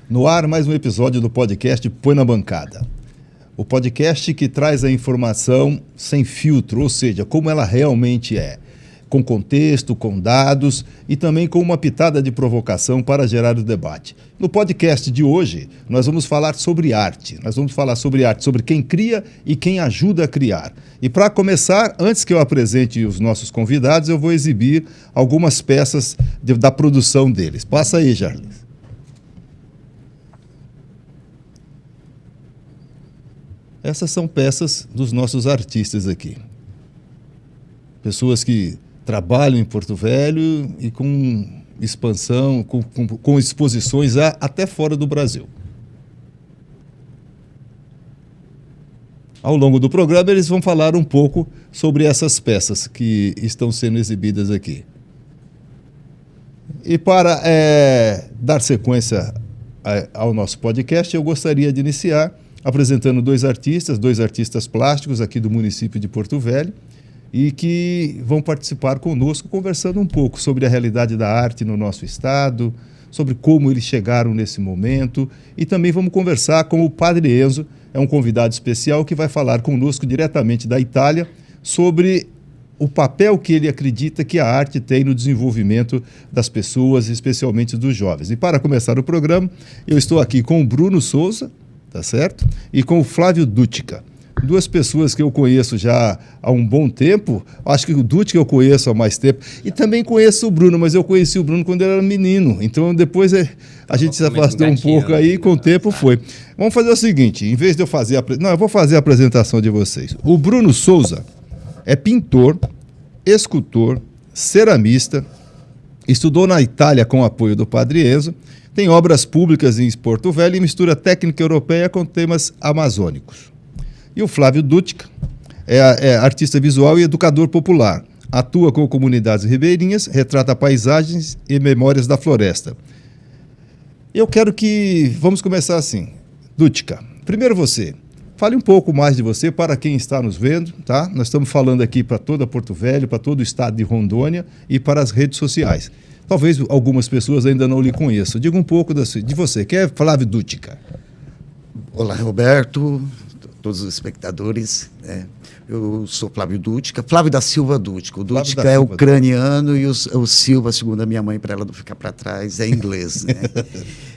No ar, mais um episódio do podcast Põe na Bancada. O podcast que traz a informação sem filtro, ou seja, como ela realmente é, com contexto, com dados e também com uma pitada de provocação para gerar o debate. No podcast de hoje, nós vamos falar sobre arte. Nós vamos falar sobre arte, sobre quem cria e quem ajuda a criar. E para começar, antes que eu apresente os nossos convidados, eu vou exibir algumas peças da produção deles. Passa aí, Jarlis. Essas são peças dos nossos artistas aqui. Pessoas que trabalham em Porto Velho e com expansão, com exposições até fora do Brasil. Ao longo do programa, eles vão falar um pouco sobre essas peças que estão sendo exibidas aqui. E para dar sequência ao nosso podcast, eu gostaria de iniciar apresentando dois artistas plásticos aqui do município de Porto Velho e que vão participar conosco conversando um pouco sobre a realidade da arte no nosso estado, sobre como eles chegaram nesse momento e também vamos conversar com o Padre Enzo, é um convidado especial que vai falar conosco diretamente da Itália sobre o papel que ele acredita que a arte tem no desenvolvimento das pessoas, especialmente dos jovens. E para começar o programa, eu estou aqui com o Bruno Souza, tá certo? E com o Flávio Dutica. Duas pessoas que eu conheço já há um bom tempo. Acho que o Dutica eu conheço há mais tempo. E também conheço o Bruno, mas eu conheci o Bruno quando ele era menino. Então depois a gente se afastou um pouco aí e com o tempo foi. Vamos fazer o seguinte, em vez de eu fazer eu vou fazer a apresentação de vocês. O Bruno Souza é pintor, escultor, ceramista, estudou na Itália com o apoio do Padre Enzo, tem obras públicas em Porto Velho e mistura técnica europeia com temas amazônicos. E o Flávio Dutica é artista visual e educador popular. Atua com comunidades ribeirinhas, retrata paisagens e memórias da floresta. Vamos começar assim. Dutica, primeiro você. Fale um pouco mais de você para quem está nos vendo, tá? Nós estamos falando aqui para toda Porto Velho, para todo o estado de Rondônia e para as redes sociais. Talvez algumas pessoas ainda não lhe conheçam. Diga um pouco de você. Quem é Flávio Dutica? Olá, Roberto, todos os espectadores. Eu sou Flávio Dutica, Flávio da Silva Dutica. O Dutica é ucraniano e o Silva, segundo a minha mãe, para ela não ficar para trás, é inglês. Né?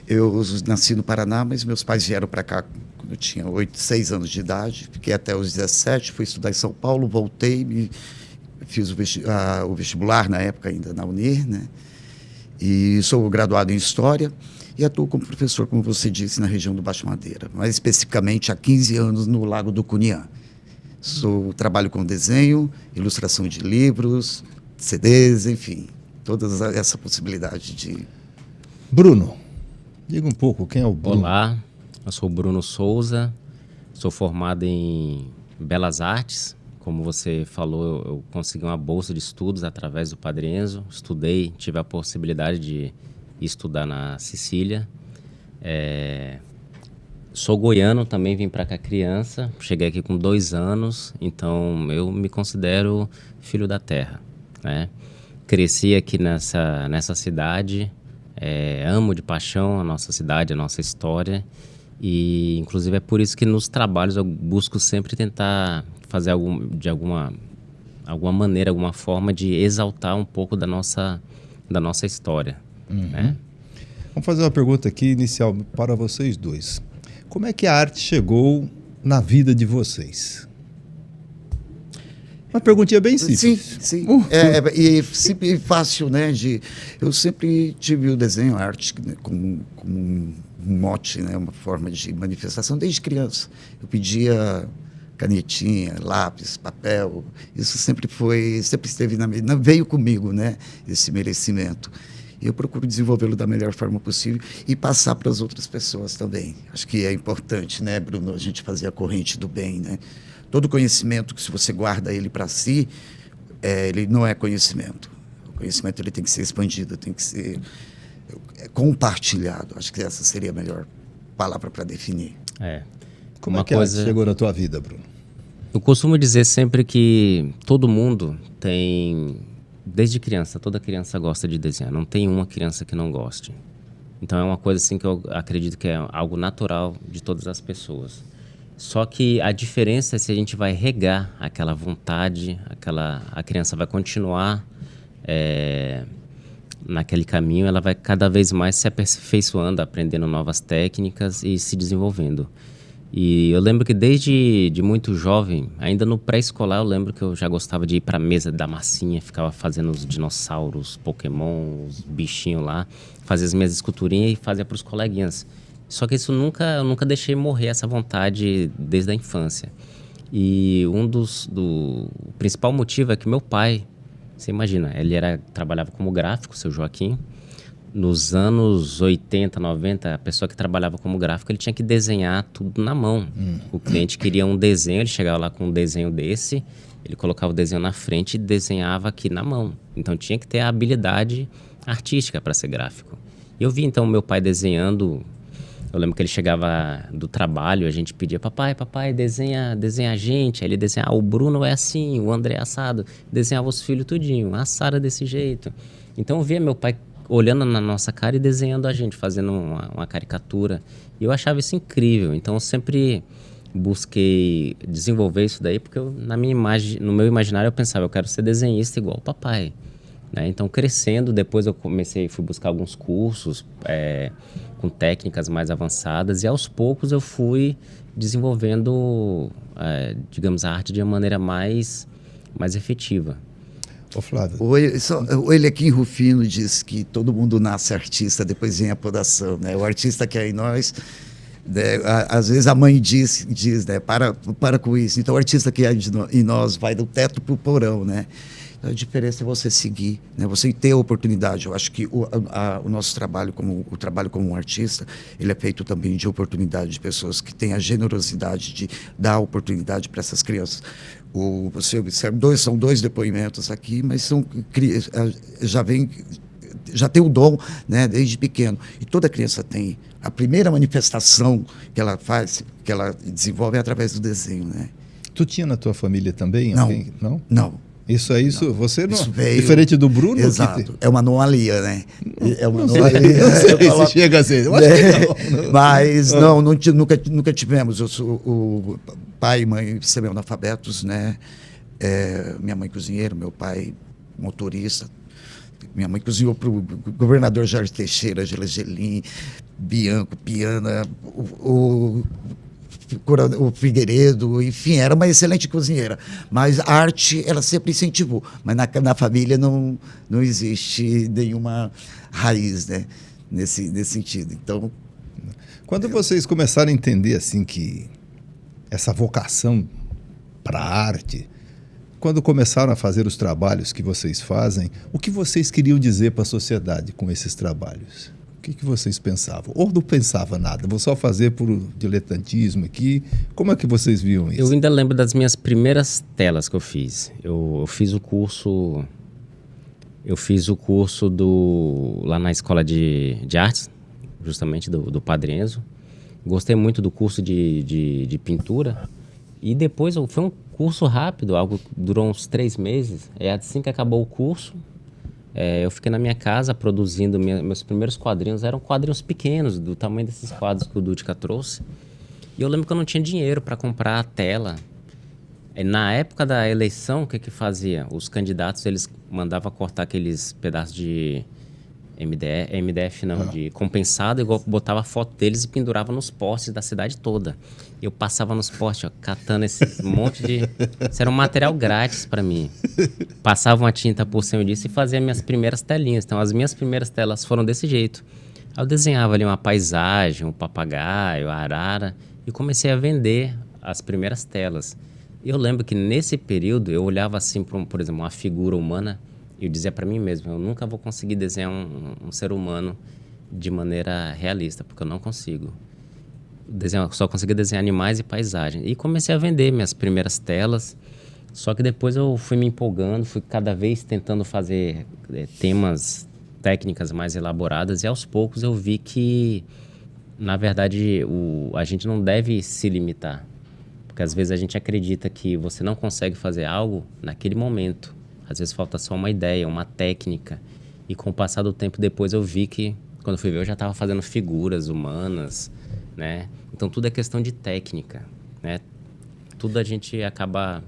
Eu nasci no Paraná, mas meus pais vieram para cá quando eu tinha 6 anos de idade. Fiquei até os 17, fui estudar em São Paulo, voltei, fiz o vestibular na época ainda na Unir, né? E sou graduado em História e atuo como professor, como você disse, na região do Baixo Madeira, mais especificamente há 15 anos no Lago do Cunhã. Trabalho com desenho, ilustração de livros, CDs, enfim, toda essa possibilidade de... Bruno, diga um pouco, quem é o Bruno? Olá, eu sou o Bruno Souza, sou formado em Belas Artes. Como você falou, eu consegui uma bolsa de estudos através do Padre Enzo. Estudei, tive a possibilidade de estudar na Sicília. Sou goiano, também vim para cá criança. Cheguei aqui com 2 anos, então eu me considero filho da terra, né? Cresci aqui nessa cidade, amo de paixão a nossa cidade, a nossa história. E, inclusive, é por isso que nos trabalhos eu busco sempre tentar fazer de alguma maneira, alguma forma de exaltar um pouco da nossa história. Uhum. Né? Vamos fazer uma pergunta aqui inicial para vocês dois. Como é que a arte chegou na vida de vocês? Uma perguntinha bem simples. Sim. E simples e fácil, né? Eu sempre tive o desenho, a arte como um mote, né? Uma forma de manifestação desde criança. Eu pedia canetinha, lápis, papel. Isso sempre esteve veio comigo, né? Esse merecimento. E eu procuro desenvolvê-lo da melhor forma possível e passar para as outras pessoas também. Acho que é importante, né, Bruno, a gente fazer a corrente do bem, né? Todo conhecimento que, se você guarda ele para si, ele não é conhecimento. O conhecimento ele tem que ser expandido, tem que ser compartilhado. Acho que essa seria a melhor palavra para definir. Como é que a arte chegou na tua vida, Bruno? Eu costumo dizer sempre que todo mundo tem... Desde criança, toda criança gosta de desenhar. Não tem uma criança que não goste. Então é uma coisa assim que eu acredito que é algo natural de todas as pessoas. Só que a diferença é se a gente vai regar aquela vontade, a criança vai continuar naquele caminho, ela vai cada vez mais se aperfeiçoando, aprendendo novas técnicas e se desenvolvendo. E eu lembro que desde muito jovem, ainda no pré-escolar, eu lembro que eu já gostava de ir para a mesa da massinha, ficava fazendo os dinossauros, Pokémon, os bichinhos lá, fazia as minhas esculturinhas e fazia para os coleguinhas. Só que isso eu nunca deixei morrer essa vontade desde a infância. E o principal motivo é que meu pai, você imagina, ele trabalhava como gráfico, seu Joaquim. Nos anos 80, 90, a pessoa que trabalhava como gráfico, ele tinha que desenhar tudo na mão. O cliente queria um desenho, ele chegava lá com um desenho desse, ele colocava o desenho na frente e desenhava aqui na mão. Então tinha que ter a habilidade artística para ser gráfico. E eu vi então meu pai desenhando. Eu lembro que ele chegava do trabalho, a gente pedia, papai, desenha a gente. Aí ele desenhava, o Bruno é assim, o André é assado. Desenhava os filhos tudinho, a Sara desse jeito. Então eu via meu pai olhando na nossa cara e desenhando a gente, fazendo uma caricatura. E eu achava isso incrível. Então eu sempre busquei desenvolver isso daí, porque no meu imaginário eu pensava, eu quero ser desenhista igual o papai. Né? Então, crescendo, depois eu fui buscar alguns cursos com técnicas mais avançadas e aos poucos eu fui desenvolvendo, digamos, a arte de uma maneira mais efetiva. Ô, Flávio. O Elequim Rufino diz que todo mundo nasce artista, depois vem a podação, né? O artista que é em nós, né? Às vezes a mãe diz né? Para com isso. Então o artista que é em nós vai do teto para o porão, né? A diferença é você seguir, né? Você ter a oportunidade. Eu acho que o nosso trabalho como um artista, ele é feito também de oportunidade, de pessoas que têm a generosidade de dar oportunidade para essas crianças. Você observa, são dois depoimentos aqui, mas já tem o dom, né, desde pequeno. E toda criança tem. A primeira manifestação que ela faz, que ela desenvolve é através do desenho, né? Tu tinha na tua família também? Não. Alguém? Não? Não. Você não. Isso veio, diferente do Bruno? Exato. É uma anomalia, né? É uma anomalia. Não sei se chega a ser. Eu acho que não. Mas nunca tivemos. O pai e mãe semi-analfabetos, né? Minha mãe cozinheira, meu pai motorista. Minha mãe cozinhou para o governador Jorge Teixeira, Gelim, Bianco, Piana, o Figueiredo, enfim, era uma excelente cozinheira. Mas a arte, ela sempre incentivou. Mas na família não existe nenhuma raiz, né? Nesse sentido. Então, quando vocês começaram a entender assim que essa vocação para a arte, quando começaram a fazer os trabalhos que vocês fazem, o que vocês queriam dizer para a sociedade com esses trabalhos? O que vocês pensavam? Ou não pensava nada? Vou só fazer por do aqui. Como é que vocês viam isso? Eu ainda lembro das minhas primeiras telas que eu fiz. Eu fiz o curso lá na escola de artes, justamente do Padre Enzo. Gostei muito do curso de pintura. E depois foi um curso rápido, algo que durou uns 3 meses. Assim que acabou o curso, eu fiquei na minha casa produzindo meus primeiros quadrinhos. Eram quadrinhos pequenos, do tamanho desses quadros que o Dutka trouxe. E eu lembro que eu não tinha dinheiro para comprar a tela. Na época da eleição, o que fazia? Os candidatos, eles mandavam cortar aqueles pedaços de MDF não, de compensado, igual botava a foto deles e pendurava nos postes da cidade toda. Eu passava nos postes, catando esse monte de... Isso era um material grátis para mim. Passava uma tinta por cima disso e fazia minhas primeiras telinhas. Então, as minhas primeiras telas foram desse jeito. Aí eu desenhava ali uma paisagem, um papagaio, a arara, e comecei a vender as primeiras telas. E eu lembro que nesse período eu olhava assim, por exemplo, uma figura humana, e eu dizia para mim mesmo, eu nunca vou conseguir desenhar um ser humano de maneira realista, porque eu não consigo. Só conseguia desenhar animais e paisagens. E comecei a vender minhas primeiras telas, só que depois eu fui me empolgando, fui cada vez tentando fazer técnicas mais elaboradas, e aos poucos eu vi que, na verdade, a gente não deve se limitar. Porque às vezes a gente acredita que você não consegue fazer algo naquele momento. Às vezes falta só uma ideia, uma técnica. E com o passar do tempo depois eu vi que Quando eu fui ver, eu já estava fazendo figuras humanas, né? Então, tudo é questão de técnica, né? Tudo a gente acaba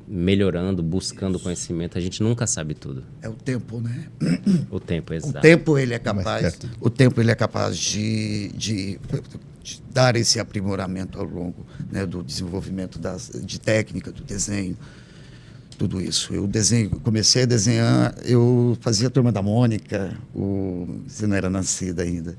melhorando, buscando conhecimento. A gente nunca sabe tudo. É o tempo, né? O tempo, exato. O tempo ele é capaz de dar esse aprimoramento ao longo, né, do desenvolvimento de técnica, do desenho, tudo isso. Comecei a desenhar, eu fazia Turma da Mônica, você não era nascida ainda.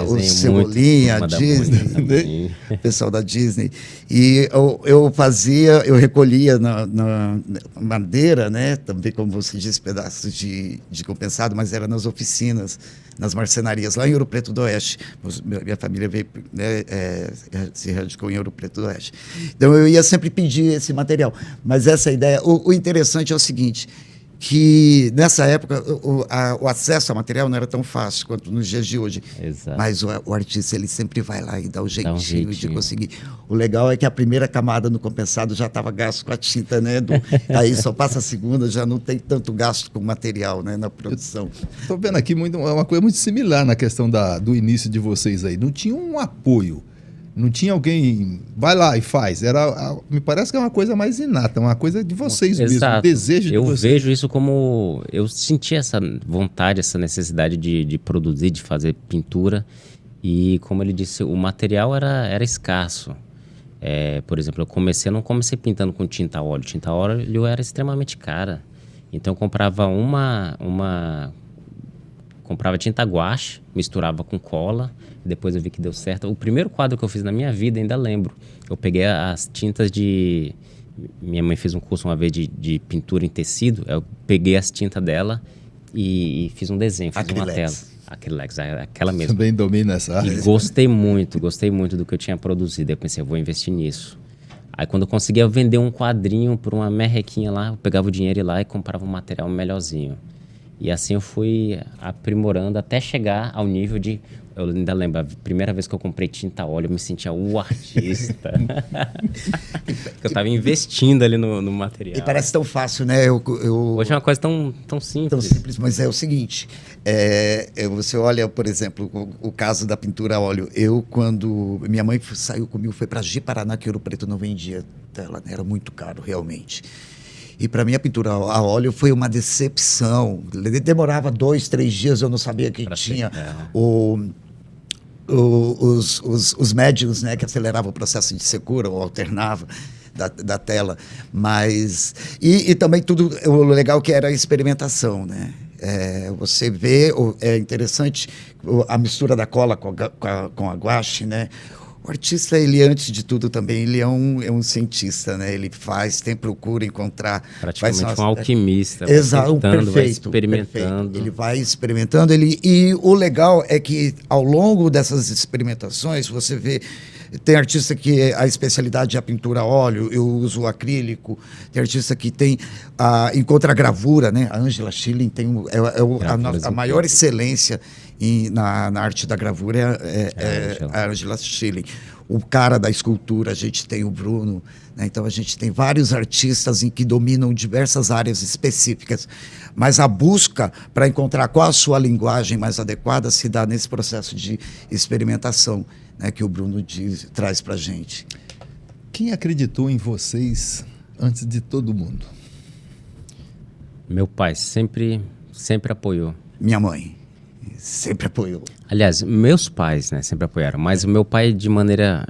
O Cebolinha, a Disney, o pessoal da Disney. E eu recolhia na madeira, né, também, como você disse, pedaços de compensado, mas era nas oficinas, nas marcenarias, lá em Ouro Preto do Oeste. Minha família veio, né, se radicou em Ouro Preto do Oeste. Então, eu ia sempre pedir esse material. Mas essa ideia... O interessante é o seguinte, que nessa época o acesso ao material não era tão fácil quanto nos dias de hoje. Exato. Mas o artista, ele sempre vai lá e dá um jeitinho de conseguir. O legal é que a primeira camada no compensado já estava gasto com a tinta, né? Aí só passa a segunda, já não tem tanto gasto com o material, né, na produção. Estou vendo aqui uma coisa muito similar na questão do início de vocês aí. Não tinha um apoio. Não tinha alguém, vai lá e faz. Me parece que é uma coisa mais inata, uma coisa de vocês mesmos, um desejo de vocês. Eu vejo isso como... Eu senti essa vontade, essa necessidade de produzir, de fazer pintura. E, como ele disse, o material era escasso. Por exemplo, eu não comecei pintando com tinta a óleo. Tinta a óleo era extremamente cara. Então, eu comprava comprava tinta guache, misturava com cola, depois eu vi que deu certo. O primeiro quadro que eu fiz na minha vida, ainda lembro, eu peguei as tintas de... Minha mãe fez um curso uma vez de pintura em tecido, eu peguei as tintas dela e fiz um desenho, fiz uma tela. Acrylex, aquela mesma. Também domina essa área. E gostei muito do que eu tinha produzido. Eu pensei, eu vou investir nisso. Aí quando eu conseguia vender um quadrinho por uma merrequinha lá, eu pegava o dinheiro e lá e comprava um material melhorzinho. E assim eu fui aprimorando até chegar ao nível de... Eu ainda lembro, a primeira vez que eu comprei tinta a óleo, eu me sentia o artista. Eu estava investindo ali no material. E parece tão fácil, né? Hoje é uma coisa tão simples. Tão simples, mas é o seguinte, você olha, por exemplo, o caso da pintura a óleo. Quando minha mãe saiu comigo, foi para Ji-Paraná, que Ouro Preto não vendia tela, né? Era muito caro, realmente. E para mim a pintura a óleo foi uma decepção. Demorava 2, 3 dias, eu não sabia que tinha os médiums, né, que aceleravam o processo de secura ou alternava da tela. Mas e também tudo o legal que era a experimentação, né? Você vê, é interessante a mistura da cola com a guache, né? O artista, ele antes de tudo também, ele é um cientista, né? Ele procura encontrar... Praticamente um alquimista. Exato, perfeito. Vai experimentando. Perfeito. Ele vai experimentando. E o legal é que, ao longo dessas experimentações, você vê... Tem artista que a especialidade é a pintura a óleo, eu uso o acrílico. Tem artista que encontra a gravura, né? A Angela Schilling tem a maior excelência na arte da gravura é a Angela Schilling. O cara da escultura, a gente tem o Bruno, né? Então a gente tem vários artistas que dominam diversas áreas específicas, mas a busca para encontrar qual a sua linguagem mais adequada se dá nesse processo de experimentação, né, que o Bruno traz para a gente. Quem acreditou em vocês antes de todo mundo? Meu pai sempre apoiou. Minha mãe sempre apoiou. Aliás, meus pais, né, sempre apoiaram, mas o meu pai de maneira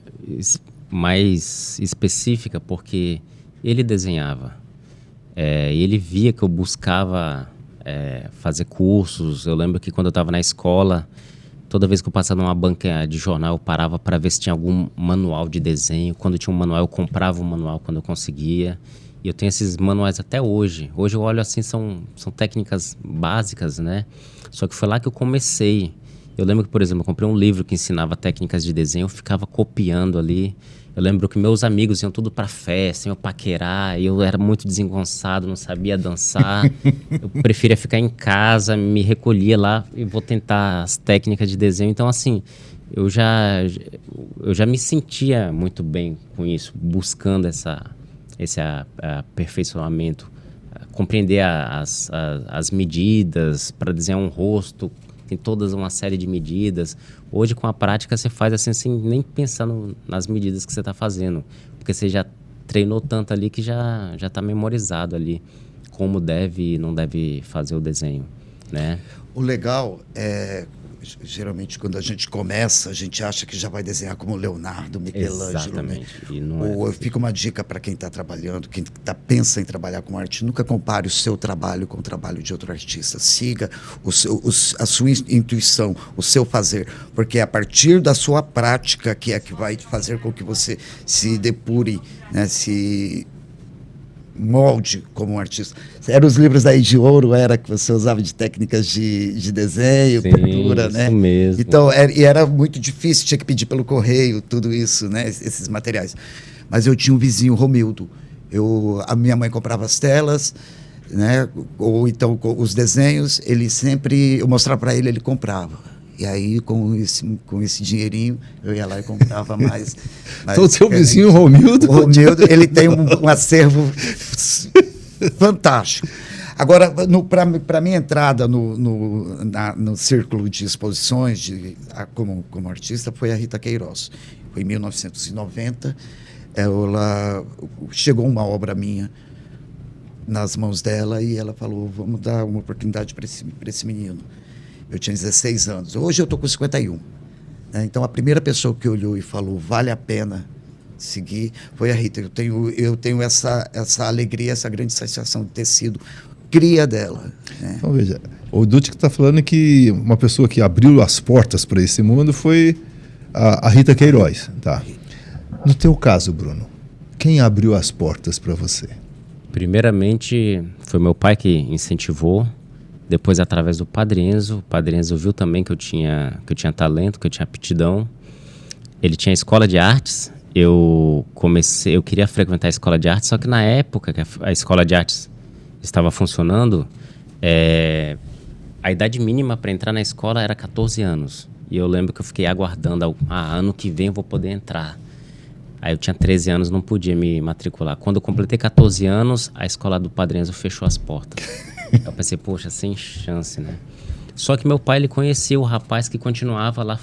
mais específica, porque ele desenhava. Ele via que eu buscava fazer cursos. Eu lembro que quando eu estava na escola, toda vez que eu passava numa banca de jornal, eu parava para ver se tinha algum manual de desenho. Quando tinha um manual, eu comprava um manual quando eu conseguia. E eu tenho esses manuais até hoje. Hoje eu olho assim, são técnicas básicas, né? Só que foi lá que eu comecei. Eu lembro que, por exemplo, eu comprei um livro que ensinava técnicas de desenho, eu ficava copiando ali. Eu lembro que meus amigos iam tudo pra festa, iam paquerar, e eu era muito desengonçado, não sabia dançar. Eu preferia ficar em casa, me recolhia lá e vou tentar as técnicas de desenho. Então, assim, eu já me sentia muito bem com isso, buscando esse aperfeiçoamento compreender as medidas, para desenhar um rosto, tem todas uma série de medidas. Hoje, com a prática, você faz assim, sem nem pensar nas medidas que você está fazendo, porque você já treinou tanto ali que já está memorizado ali como deve e não deve fazer o desenho, né? O legal é, geralmente, quando a gente começa, a gente acha que já vai desenhar como Leonardo, Michelangelo. Exatamente. Né? E não é. Fica uma dica para quem está trabalhando, quem pensa em trabalhar com arte, nunca compare o seu trabalho com o trabalho de outro artista. Siga a sua intuição, o seu fazer, porque é a partir da sua prática que vai fazer com que você se depure, né? Se molde como um artista. Eram os livros daí de ouro, era que você usava de técnicas de desenho, Sim, pintura, isso né? mesmo. Então, era muito difícil, tinha que pedir pelo correio, tudo isso, né? Esses materiais. Mas eu tinha um vizinho, Romildo. A minha mãe comprava as telas, né? Ou então os desenhos, eu mostrava para ele comprava. E aí, com esse dinheirinho, eu ia lá e comprava mais. Então, o seu vizinho, Romildo... O Romildo, ele tem um acervo fantástico. Agora, para minha entrada no círculo de exposições como artista, foi a Rita Queiroz. Foi em 1990. Chegou uma obra minha nas mãos dela e ela falou, vamos dar uma oportunidade para esse menino. Eu tinha 16 anos. Hoje eu estou com 51. Né? Então, a primeira pessoa que olhou e falou, vale a pena seguir, foi a Rita. Eu tenho essa alegria, essa grande satisfação de ter sido cria dela. Né? Então, veja, o Dutti está falando que uma pessoa que abriu as portas para esse mundo foi a Rita Queiroz. Tá. No teu caso, Bruno, quem abriu as portas para você? Primeiramente, foi meu pai que incentivou. Depois, através do Padre Enzo. O Padre Enzo viu também que eu tinha talento, que eu tinha aptidão. Ele tinha escola de artes. Eu queria frequentar a escola de artes, só que na época que a escola de artes estava funcionando, a idade mínima para entrar na escola era 14 anos. E eu lembro que eu fiquei aguardando, ano que vem eu vou poder entrar. Aí eu tinha 13 anos, não podia me matricular. Quando eu completei 14 anos, a escola do Padre Enzo fechou as portas. Eu pensei, poxa, sem chance, né? Só que meu pai, ele conhecia o rapaz que continuava lá,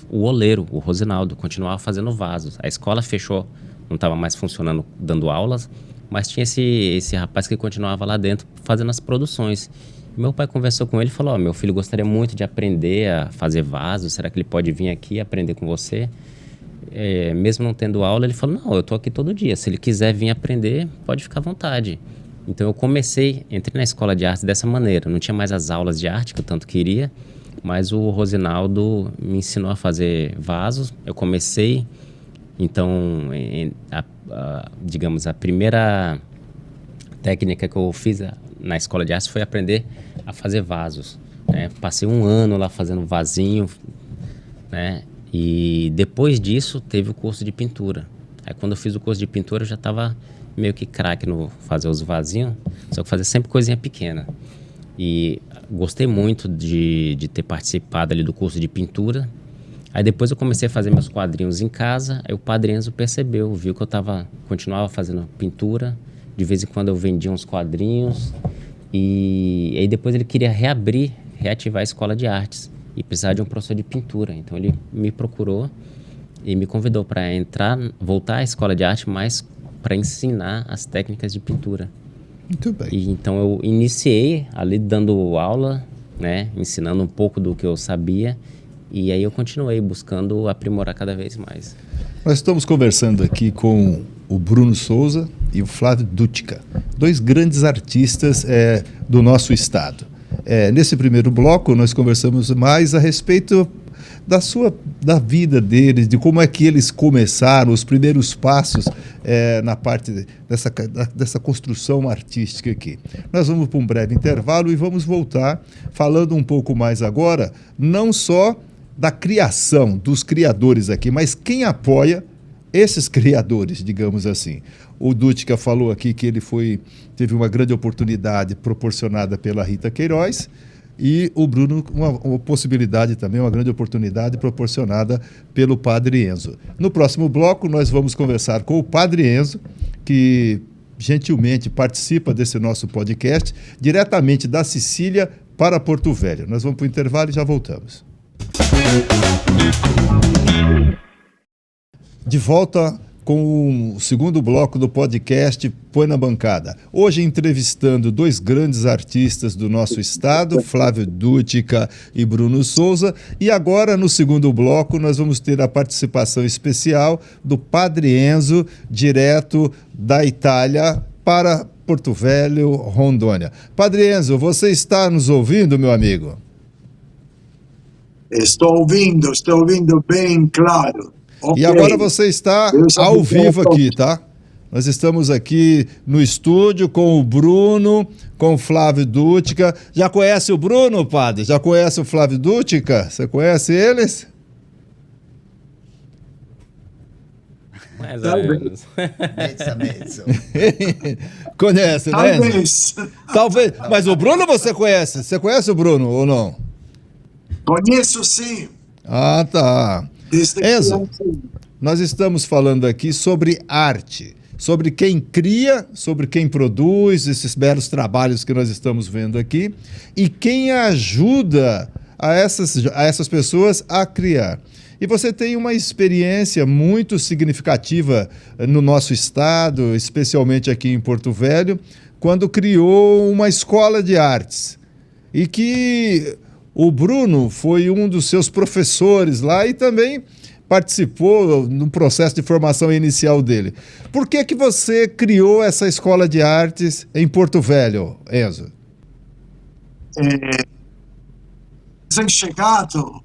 o oleiro, o Rosinaldo, continuava fazendo vasos. A escola fechou, não estava mais funcionando, dando aulas, mas tinha esse rapaz que continuava lá dentro fazendo as produções. E meu pai conversou com ele e falou, meu filho gostaria muito de aprender a fazer vasos, será que ele pode vir aqui aprender com você? Mesmo não tendo aula, ele falou, não, eu estou aqui todo dia, se ele quiser vir aprender, pode ficar à vontade. Então eu entrei na escola de artes dessa maneira. Não tinha mais as aulas de arte que eu tanto queria, mas o Rosinaldo me ensinou a fazer vasos. Eu comecei, então, digamos, a primeira técnica que eu fiz na escola de artes foi aprender a fazer vasos. Né? Passei um ano lá fazendo vasinho, né? E depois disso teve o curso de pintura. Aí quando eu fiz o curso de pintura eu já estava meio que craque no fazer os vasinhos, só que fazer sempre coisinha pequena. E gostei muito de ter participado ali do curso de pintura. Aí depois eu comecei a fazer meus quadrinhos em casa, aí o Padre Enzo percebeu, viu que eu continuava fazendo pintura, de vez em quando eu vendia uns quadrinhos, e aí depois ele queria reativar a escola de artes, e precisava de um professor de pintura. Então ele me procurou e me convidou para voltar à escola de arte, mas para ensinar as técnicas de pintura. Muito bem. E então eu iniciei ali dando aula, né, ensinando um pouco do que eu sabia, e aí eu continuei buscando aprimorar cada vez mais. Nós estamos conversando aqui com o Bruno Souza e o Flávio Dutka, dois grandes artistas do nosso estado. Nesse primeiro bloco nós conversamos mais a respeito da vida deles, de como é que eles começaram, os primeiros passos na parte dessa construção artística aqui. Nós vamos para um breve intervalo e vamos voltar falando um pouco mais agora, não só da criação, dos criadores aqui, mas quem apoia esses criadores, digamos assim. O Dutka falou aqui que ele teve uma grande oportunidade proporcionada pela Rita Queiroz, e o Bruno, uma possibilidade também, uma grande oportunidade proporcionada pelo Padre Enzo. No próximo bloco, nós vamos conversar com o Padre Enzo, que gentilmente participa desse nosso podcast, diretamente da Sicília para Porto Velho. Nós vamos para o intervalo e já voltamos. De volta com o segundo bloco do podcast Põe na Bancada. Hoje entrevistando dois grandes artistas do nosso estado, Flávio Dutica e Bruno Souza. E agora, no segundo bloco, nós vamos ter a participação especial do Padre Enzo, direto da Itália para Porto Velho, Rondônia. Padre Enzo, você está nos ouvindo, meu amigo? Estou ouvindo bem claro. Okay. E agora você está ao vivo aqui, tá? Nós estamos aqui no estúdio com o Bruno, com o Flávio Dutica. Já conhece o Bruno, padre? Já conhece o Flávio Dutica? Você conhece eles? Mais ou menos. Conhece, né? Talvez. Mas o Bruno você conhece? Você conhece o Bruno ou não? Conheço, sim. Ah, tá. Enzo, nós estamos falando aqui sobre arte, sobre quem cria, sobre quem produz esses belos trabalhos que nós estamos vendo aqui e quem ajuda a essas pessoas a criar. E você tem uma experiência muito significativa no nosso estado, especialmente aqui em Porto Velho, quando criou uma escola de artes e que o Bruno foi um dos seus professores lá e também participou no processo de formação inicial dele. Por que que você criou essa escola de artes em Porto Velho, Enzo? Recém-chegado,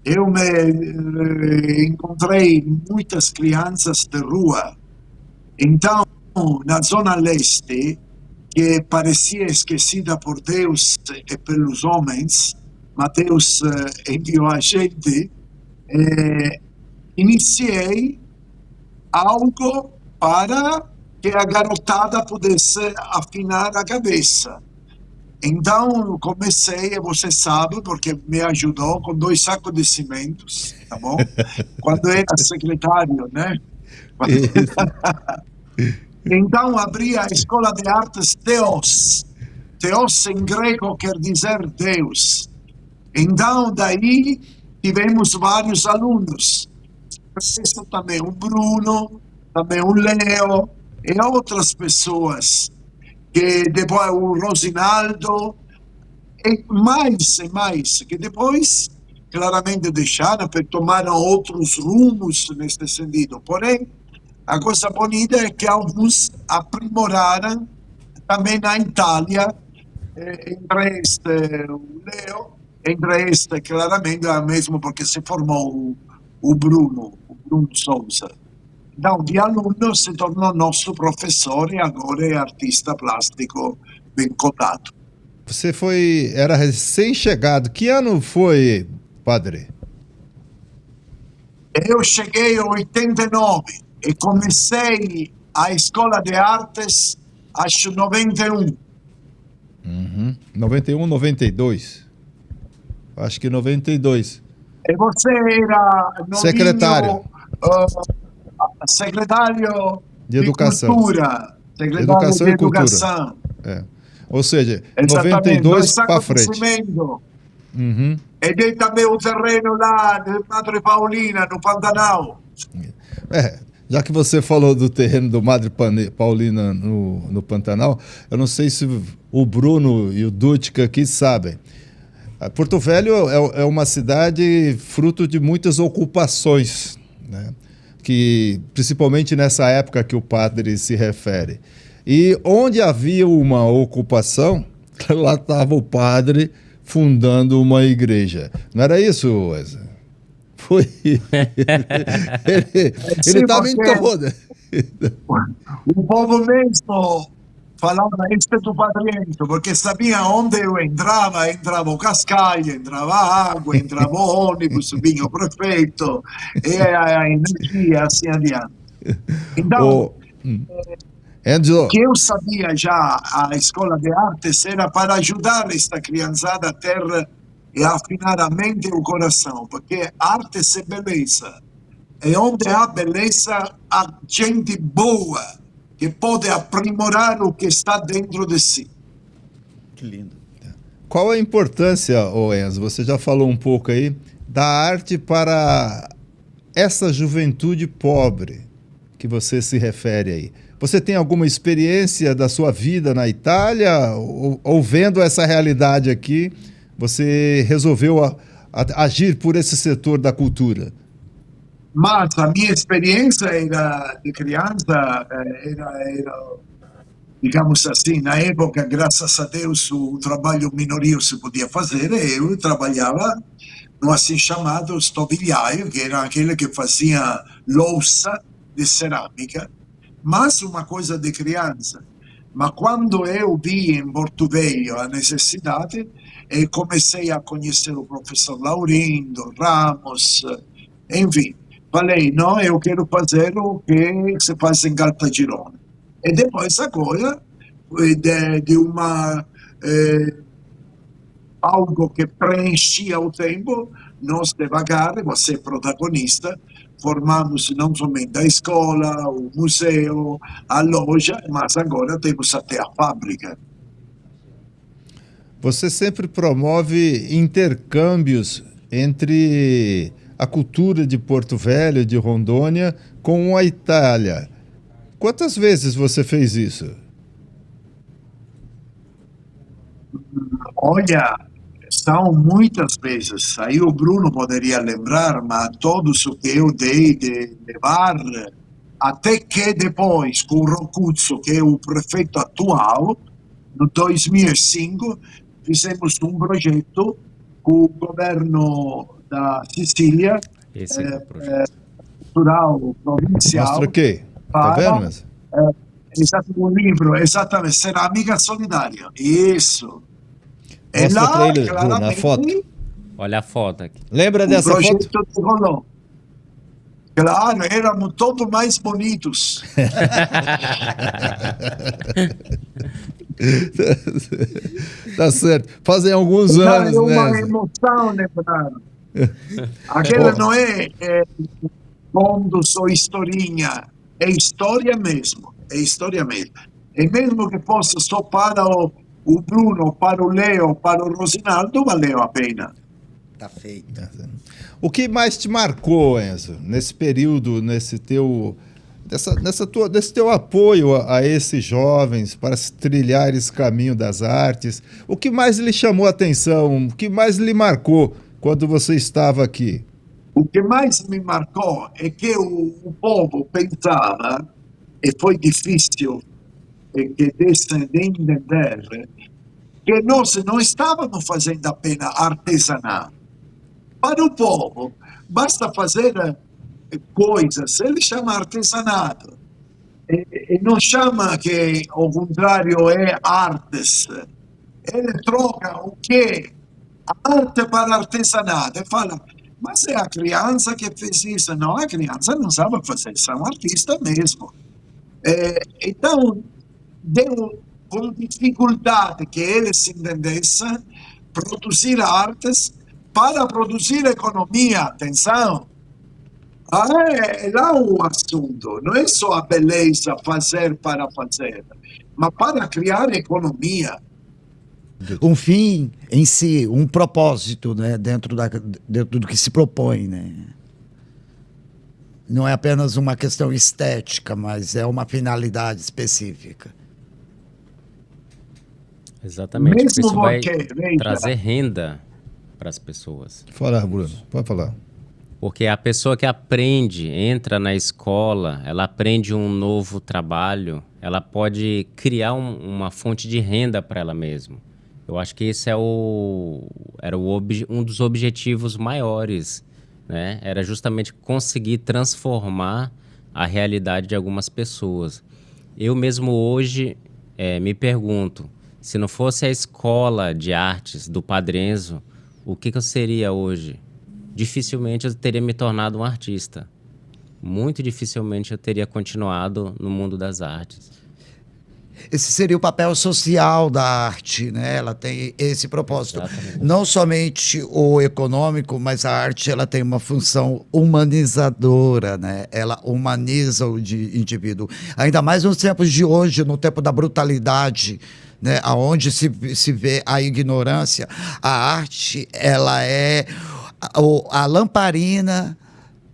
eu me encontrei muitas crianças de rua. Então, na Zona Leste, que parecia esquecida por Deus e pelos homens, Deus enviou a gente, iniciei algo para que a garotada pudesse afinar a cabeça. Então, comecei, você sabe, porque me ajudou com 2 sacos de cimentos, tá bom? Quando era secretário, né? Então, abri a Escola de Artes Theos. Theos em grego quer dizer Deus. Então, daí, tivemos vários alunos. Também o Bruno, também o Leo e outras pessoas. Que depois o Rosinaldo, e mais, que depois, claramente, deixaram para tomar outros rumos neste sentido. Porém, a coisa bonita é que alguns aprimoraram também na Itália, entre este, o Leo, entre este, claramente, mesmo porque se formou o Bruno Souza. Então, de aluno se tornou nosso professor e agora é artista plástico bem cotado. Você era recém-chegado. Que ano foi, padre? Eu cheguei em 89 e comecei a Escola de Artes, acho, 91. 91, 92. Acho que 92. E você era novinho, secretário. Secretário de Educação. Cultura. Secretário de Educação. É. Ou seja, 92 para frente. E dei também o terreno lá de Madre Paulina, no Pantanal. Já que você falou do terreno do Madre Paulina no Pantanal, eu não sei se o Bruno e o Dutica aqui sabem. Porto Velho é uma cidade fruto de muitas ocupações, né? Que, principalmente nessa época que o padre se refere. E onde havia uma ocupação, lá estava o padre fundando uma igreja. Não era isso, Wesley? Foi. Ele estava em toda. O povo mesmo falava isso do padrinho, porque sabia onde eu entrava o cascalho, entrava água, entrava o ônibus, vinha o prefeito, e a energia assim adiante. Então, o que eu sabia já, a Escola de Artes era para ajudar esta criançada a ter e afinar a mente e o coração, porque artes é beleza. E onde há beleza, há gente boa, que pode aprimorar o que está dentro de si. Que lindo. Qual a importância, Enzo, você já falou um pouco aí, da arte para essa juventude pobre que você se refere aí? Você tem alguma experiência da sua vida na Itália? Ou vendo essa realidade aqui, você resolveu agir por esse setor da cultura? Mas a minha experiência era de criança, era, digamos assim, na época, graças a Deus, o trabalho minorio se podia fazer, e eu trabalhava no assim chamado estovilhaio, que era aquele que fazia louça de cerâmica, mas uma coisa de criança. Mas quando eu vi em Porto Velho a necessidade, eu comecei a conhecer o professor Laurindo, Ramos, enfim. Falei, não, eu quero fazer o que se faz em Caltagirone. E depois agora, de uma algo que preenchia o tempo, nós devagar, você protagonista, formamos não somente a escola, o museu, a loja, mas agora temos até a fábrica. Você sempre promove intercâmbios entre a cultura de Porto Velho, de Rondônia, com a Itália. Quantas vezes você fez isso? Olha, são muitas vezes. Aí o Bruno poderia lembrar, mas todos o que eu dei de levar, até que depois, com o Rocuzzo, que é o prefeito atual, no 2005, fizemos um projeto com o governo da Sicília, Esse é o projeto. cultural, provincial. Mostra o quê? Tá vendo? Um livro, exatamente, Cerâmica Solidária. Isso. Mostra pra ele, Bruno, a foto. Olha a foto aqui. Lembra dessa foto? Rolou. Claro, éramos todos mais bonitos. Tá certo. Fazem alguns anos, É uma né? emoção lembrar. Aquela não é contos ou historinha. É história mesmo. É história mesmo. E mesmo que fosse só para o Bruno, para o Leo, para o Rosinaldo, valeu a pena. Tá feito. O que mais te marcou, Enzo, nesse período, nesse teu apoio a esses jovens para se trilhar esse caminho das artes? O que mais lhe chamou a atenção? O que mais lhe marcou quando você estava aqui? O que mais me marcou é que o povo pensava, e foi difícil que desse de entender, que nós não estávamos fazendo apenas artesanato. Para o povo, basta fazer coisas, ele chama artesanato. E não chama que o contrário é artes. Ele troca o que? A arte para artesanato. E fala, mas é a criança que fez isso. Não, a criança não sabe fazer, são artistas mesmo. Então, deu com dificuldade que eles se entendessem produzir artes para produzir economia. Atenção! É lá o assunto. Não é só a beleza fazer para fazer, mas para criar economia. Um fim em si, um propósito, né, dentro do que se propõe, né? Não é apenas uma questão estética, mas é uma finalidade específica. Exatamente. Mesmo Isso vai porque, trazer renda para as pessoas. Fala, Bruno, pode falar. Porque a pessoa que aprende, entra na escola, ela aprende um novo trabalho, ela pode criar uma fonte de renda para ela mesma. Eu acho que esse era um dos objetivos maiores, né? Era justamente conseguir transformar a realidade de algumas pessoas. Eu mesmo hoje me pergunto, se não fosse a escola de artes do Padre Enzo, o que eu seria hoje? Dificilmente eu teria me tornado um artista. Muito dificilmente eu teria continuado no mundo das artes. esse seria o papel social da arte, né? Ela tem esse propósito. Exatamente. Não somente o econômico, mas a arte ela tem uma função humanizadora, né? Ela humaniza o indivíduo. Ainda mais nos tempos de hoje, no tempo da brutalidade, né? Onde se vê a ignorância, a arte ela é a lamparina,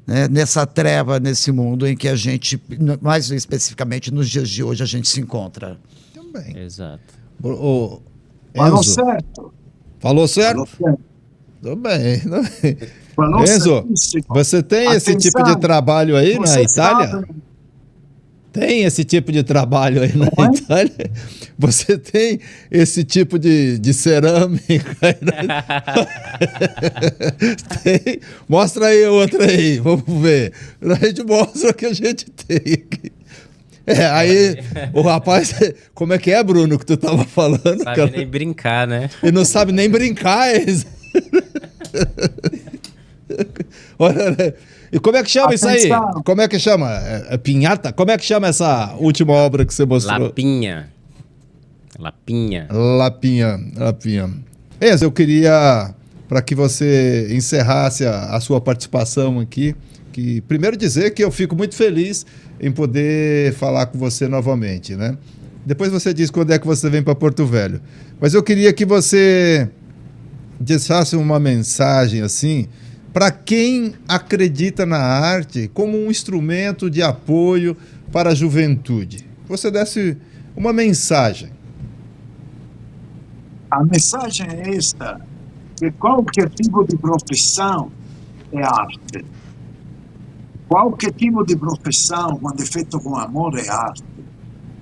né, nessa treva, nesse mundo em que a gente, mais especificamente nos dias de hoje, a gente se encontra. Também. Exato. O Falou Enzo, certo. falou certo? Falou certo. Tudo bem. Tudo bem. Falou Enzo, certíssimo. você tem esse Atenção, tipo de trabalho aí na você Itália? sabe- Tem esse tipo de trabalho aí na Como é? Itália? Você tem esse tipo de cerâmica aí na... Tem? Mostra aí outra aí, vamos ver. A gente mostra o que a gente tem aqui. Aí o rapaz, como é que é, Bruno, que tu tava falando? Sabe cara? nem brincar, né? Ele não sabe nem brincar. Olha, né? E como é que chama isso aí? Atenção. Como é que chama? É pinhata? Como é que chama essa última obra que você mostrou? Lapinha. Lapinha. Lapinha, Lapinha. Enzo, eu queria, para que você encerrasse a sua participação aqui, que primeiro dizer que eu fico muito feliz em poder falar com você novamente, né? Depois você diz quando é que você vem para Porto Velho. Mas eu queria que você deixasse uma mensagem assim para quem acredita na arte como um instrumento de apoio para a juventude. Você desse uma mensagem. A mensagem é esta, que qualquer tipo de profissão é arte. Qualquer tipo de profissão, quando é feito com amor, é arte.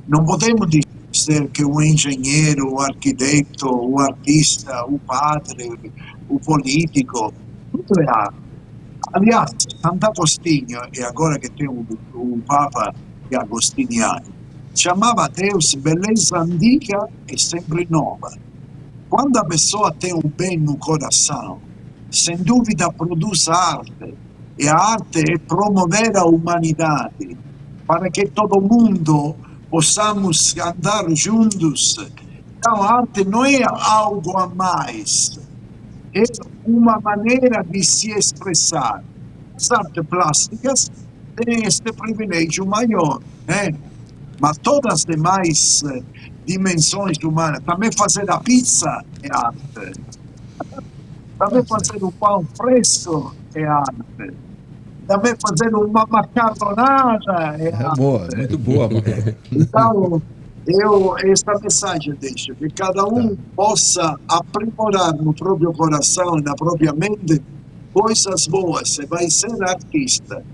Não podemos dizer que o engenheiro, o arquiteto, o artista, o padre, o político, tudo é arte. Aliás, Sant'Agostinho, e agora que tem o Papa que é agostiniano, chamava Deus beleza antiga e sempre nova. Quando a pessoa tem o bem no coração, sem dúvida produz arte. E a arte é promover a humanidade, para que todo mundo possamos andar juntos. Então, a arte não é algo a mais, é uma maneira de se expressar. As artes plásticas têm este privilégio maior, né? Mas todas as demais dimensões humanas, também fazer a pizza é arte, também fazer o pão fresco é arte, também fazer uma macarronada é É arte. boa, muito boa. Então, esta mensagem deixo, que cada um possa aprimorar no próprio coração e na própria mente coisas boas, e vai ser artista.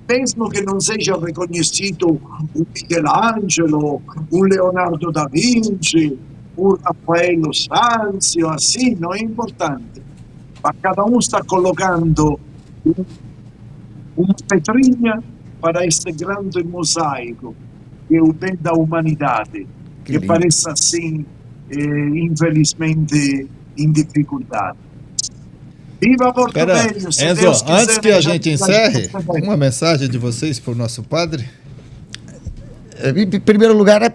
Mesmo que não seja reconhecido um Michelangelo, um Leonardo da Vinci, um Raffaello Sanzio, assim, não é importante. Mas cada um está colocando uma pedrinha para este grande mosaico, que é o bem da humanidade, que lindo. parece assim, infelizmente, em dificuldade. Viva Porto Espera, Velho, se Enzo, Deus quiser, antes que a já gente encerre, uma mensagem de vocês para o nosso padre. Em primeiro lugar, é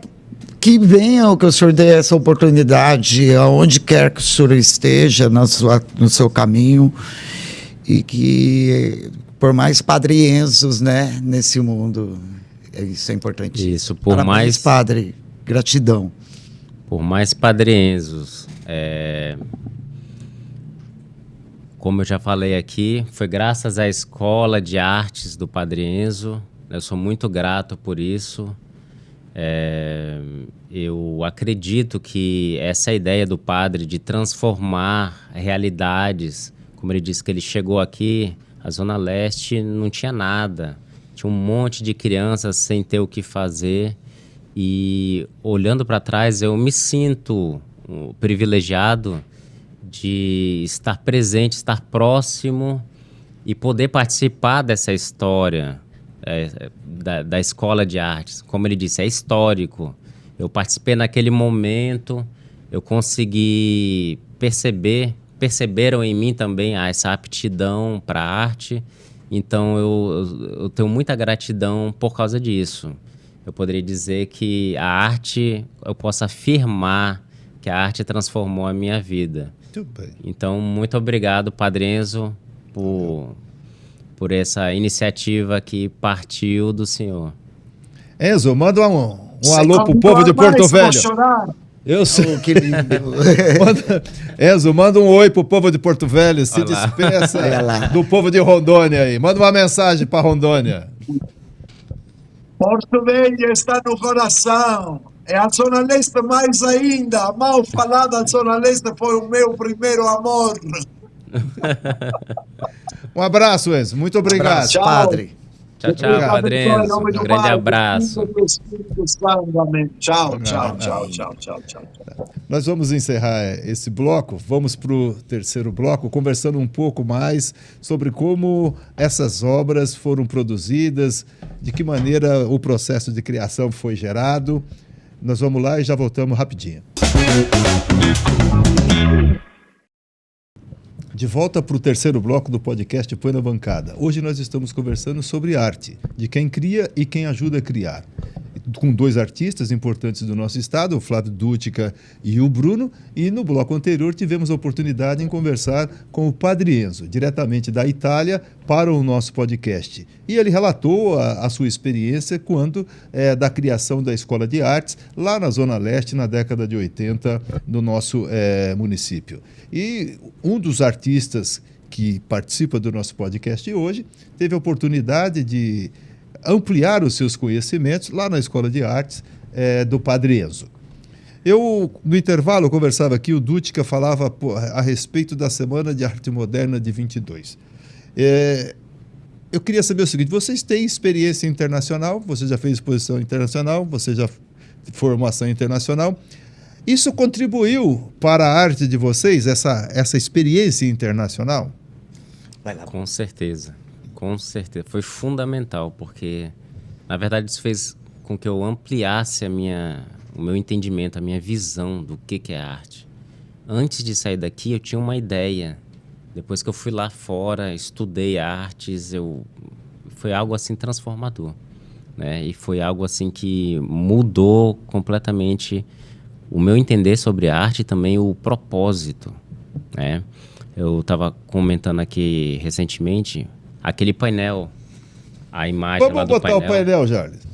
que venha, que o senhor dê essa oportunidade, aonde quer que o senhor esteja no seu caminho, e que por mais Padre Enzos, né, nesse mundo, isso é importante. Isso, por Parabéns, mais padre, gratidão. Por mais Padre Enzos, como eu já falei aqui, foi graças à Escola de Artes do Padre Enzo. Eu sou muito grato por isso. Eu acredito que essa ideia do padre de transformar realidades, como ele disse que ele chegou aqui, a Zona Leste não tinha nada. Tinha um monte de crianças sem ter o que fazer. E olhando para trás, eu me sinto privilegiado de estar presente, estar próximo e poder participar dessa história da Escola de Artes. Como ele disse, é histórico. Eu participei naquele momento, eu consegui perceberam em mim também essa aptidão para a arte. Então eu tenho muita gratidão por causa disso. eu poderia dizer que a arte, eu posso afirmar que a arte transformou a minha vida. Muito bem. Então, muito obrigado, Padre Enzo, por essa iniciativa que partiu do senhor. Enzo, manda um alô pro povo de Porto Velho. Eu sei. Que lindo. Enzo, manda um oi pro povo de Porto Velho, se despeça do povo de Rondônia aí. Manda uma mensagem para Rondônia. Porto Velho está no coração. É a Zona Leste mais ainda. Mal falada, a Zona Leste foi o meu primeiro amor. Um abraço, Enzo. Muito obrigado. Um abraço, Padre. Tchau, tchau, Padre Enzo. Um grande abraço. Tchau. Nós vamos encerrar esse bloco, vamos para o terceiro bloco, conversando um pouco mais sobre como essas obras foram produzidas, de que maneira o processo de criação foi gerado. Nós vamos lá e já voltamos rapidinho. De volta para o terceiro bloco do podcast Põe na Bancada. Hoje nós estamos conversando sobre arte, de quem cria e quem ajuda a criar. Com dois artistas importantes do nosso estado, o Flávio Dútica e o Bruno, e no bloco anterior tivemos a oportunidade de conversar com o Padre Enzo, diretamente da Itália, para o nosso podcast. E ele relatou a sua experiência quando da criação da Escola de Artes, lá na Zona Leste, na década de 80, no nosso município. E um dos artistas que participa do nosso podcast hoje teve a oportunidade de ampliar os seus conhecimentos lá na Escola de Artes do Padre Enzo. Eu, no intervalo, conversava aqui, o Dútica falava a respeito da Semana de Arte Moderna de 22. Eu queria saber o seguinte, vocês têm experiência internacional, você já fez exposição internacional, você já formação internacional. Isso contribuiu para a arte de vocês, essa experiência internacional? Vai lá. Com certeza. Com certeza. Foi fundamental, porque, na verdade, isso fez com que eu ampliasse o meu entendimento, a minha visão do que é arte. Antes de sair daqui, eu tinha uma ideia. Depois que eu fui lá fora, estudei artes, foi algo assim transformador, né? E foi algo assim que mudou completamente o meu entender sobre arte e também o propósito, né? Eu estava comentando aqui recentemente aquele painel, a imagem lá do painel. Vamos botar o painel, Jarles.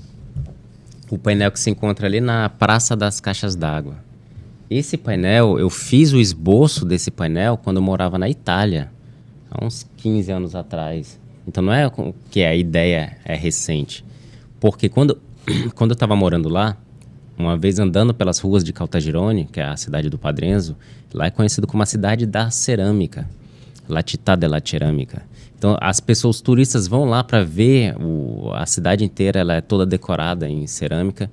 O painel que se encontra ali na Praça das Caixas d'Água. Esse painel, eu fiz o esboço desse painel quando eu morava na Itália, há uns 15 anos atrás. Então não é que a ideia é recente. Porque quando eu estava morando lá, uma vez andando pelas ruas de Caltagirone, que é a cidade do Padre Enzo, lá é conhecido como a cidade da cerâmica, La Città della Ceramica. Então, os turistas vão lá para ver a cidade inteira, ela é toda decorada em cerâmica.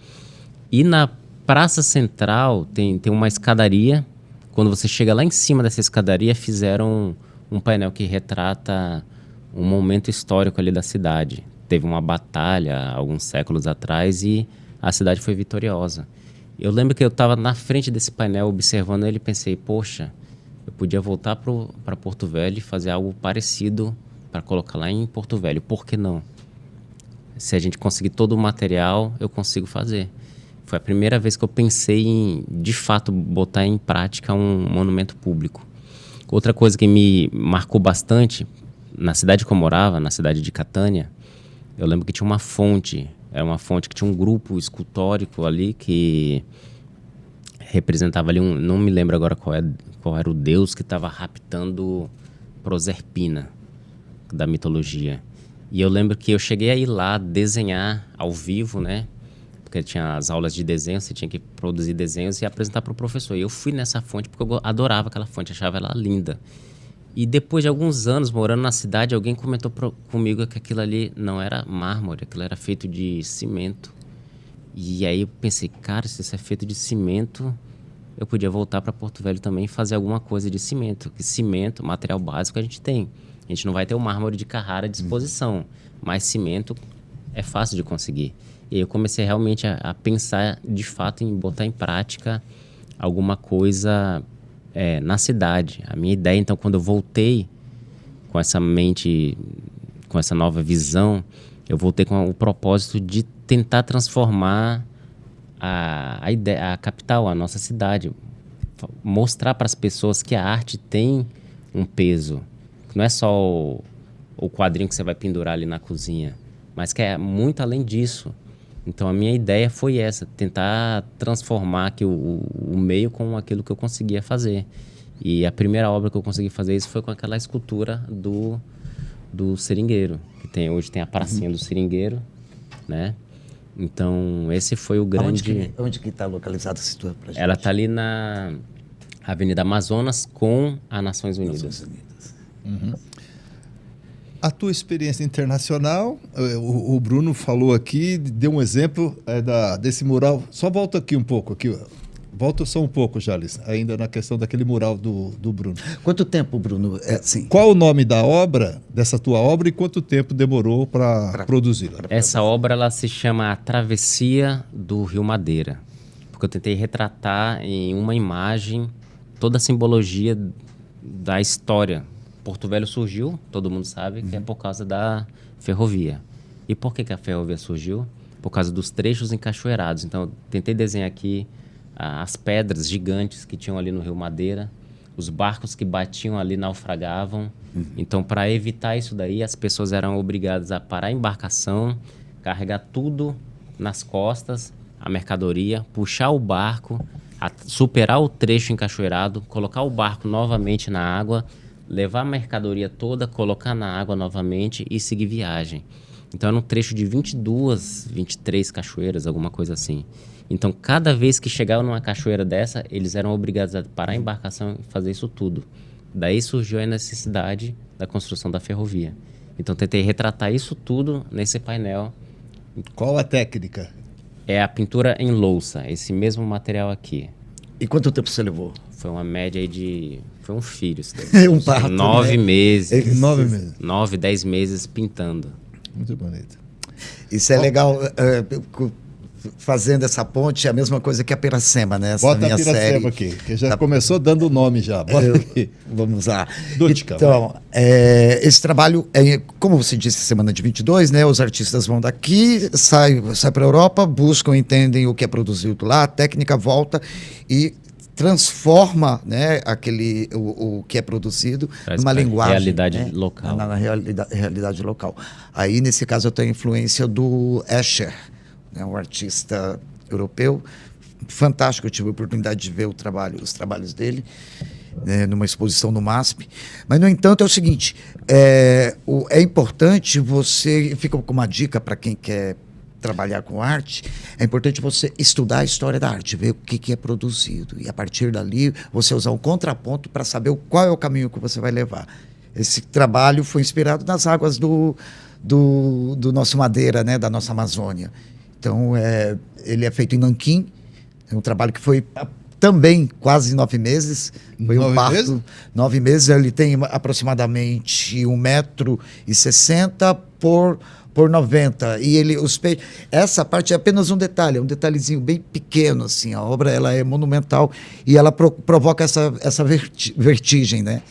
E na Praça Central tem uma escadaria. Quando você chega lá em cima dessa escadaria, fizeram um painel que retrata um momento histórico ali da cidade. Teve uma batalha alguns séculos atrás e a cidade foi vitoriosa. Eu lembro que eu estava na frente desse painel observando ele e pensei, poxa, eu podia voltar para Porto Velho e fazer algo parecido para colocar lá em Porto Velho. Por que não? Se a gente conseguir todo o material, eu consigo fazer. Foi a primeira vez que eu pensei em, de fato, botar em prática um monumento público. Outra coisa que me marcou bastante, na cidade que eu morava, na cidade de Catânia, eu lembro que tinha uma fonte. Era uma fonte que tinha um grupo escultórico ali que representava ali não me lembro agora qual era o deus que estava raptando Proserpina, da mitologia. E eu lembro que eu cheguei a ir lá desenhar ao vivo, né? Porque tinha as aulas de desenho, você tinha que produzir desenhos e apresentar para o professor. E eu fui nessa fonte porque eu adorava aquela fonte, achava ela linda. E depois de alguns anos morando na cidade, alguém comentou comigo que aquilo ali não era mármore, aquilo era feito de cimento. E aí eu pensei, cara, se isso é feito de cimento, eu podia voltar para Porto Velho também e fazer alguma coisa de cimento. Que cimento, material básico, a gente tem. A gente não vai ter o mármore de Carrara à disposição, mas cimento é fácil de conseguir. E aí eu comecei realmente a pensar, de fato, em botar em prática alguma coisa na cidade. A minha ideia, então, quando eu voltei com essa mente, com essa nova visão, eu voltei com o propósito de tentar transformar a capital, a nossa cidade. Mostrar para as pessoas que a arte tem um peso. Que não é só o quadrinho que você vai pendurar ali na cozinha, mas que é muito além disso. Então a minha ideia foi essa, tentar transformar aqui o meio com aquilo que eu conseguia fazer. E a primeira obra que eu consegui fazer isso foi com aquela escultura do seringueiro, que hoje tem a pracinha do seringueiro, né? Então esse foi o grande... Onde que está localizada essa tua projeto? Ela está ali na Avenida Amazonas com a Nações Unidas. Uhum. A tua experiência internacional, o Bruno falou aqui, deu um exemplo desse mural. Só volta aqui um pouco, volta só um pouco, Jales, ainda na questão daquele mural do Bruno. Quanto tempo, Bruno? Qual o nome da obra, dessa tua obra, e quanto tempo demorou para produzi-la? Essa obra ela se chama A Travessia do Rio Madeira, porque eu tentei retratar em uma imagem toda a simbologia da história. Porto Velho surgiu, todo mundo sabe, que é por causa da ferrovia. E por que a ferrovia surgiu? Por causa dos trechos encachoeirados. Então, eu tentei desenhar aqui as pedras gigantes que tinham ali no Rio Madeira, os barcos que batiam ali naufragavam. Então, para evitar isso daí, as pessoas eram obrigadas a parar a embarcação, carregar tudo nas costas, a mercadoria, puxar o barco, superar o trecho encachoeirado, colocar o barco novamente na água, levar a mercadoria toda, colocar na água novamente e seguir viagem. Então era um trecho de 22, 23 cachoeiras, alguma coisa assim. Então cada vez que chegavam numa cachoeira dessa, eles eram obrigados a parar a embarcação e fazer isso tudo. Daí surgiu a necessidade da construção da ferrovia. Então tentei retratar isso tudo nesse painel. Qual a técnica? É a pintura em louça, esse mesmo material aqui. E quanto tempo você levou? Foi uma média aí de... Foi um filho isso daí. Um parto, 9 meses. 9 meses. 9, 10 meses pintando. Muito bonito. Isso é legal, fazendo essa ponte, é a mesma coisa que a Piracema, né? Essa Bota minha a Piracema série aqui, que já começou dando o nome já. Bota aqui. Vamos lá. Dutka, então, esse trabalho, como você disse, semana de 22, né? Os artistas vão daqui, saem para a Europa, buscam, entendem o que é produzido lá, a técnica volta e transforma, né, o que é produzido numa linguagem. Realidade, né, local. Na realidade local. Aí, nesse caso, eu tenho a influência do Escher, né, um artista europeu fantástico. Eu tive a oportunidade de ver os trabalhos dele, né, numa exposição no MASP. Mas, no entanto, é o seguinte, é importante você, fica com uma dica para quem quer trabalhar com arte, é importante você estudar a história da arte, ver o que é produzido, e a partir dali você usar um contraponto para saber qual é o caminho que você vai levar. Esse trabalho foi inspirado nas águas do nosso Madeira, né, da nossa Amazônia. Então, ele é feito em nanquim, é um trabalho que foi também quase 9 meses, foi um parto. 9 meses, ele tem aproximadamente 1,60 m por 90, e essa parte é apenas um detalhe, é um detalhezinho bem pequeno, assim. A obra ela é monumental e ela provoca essa vertigem, né?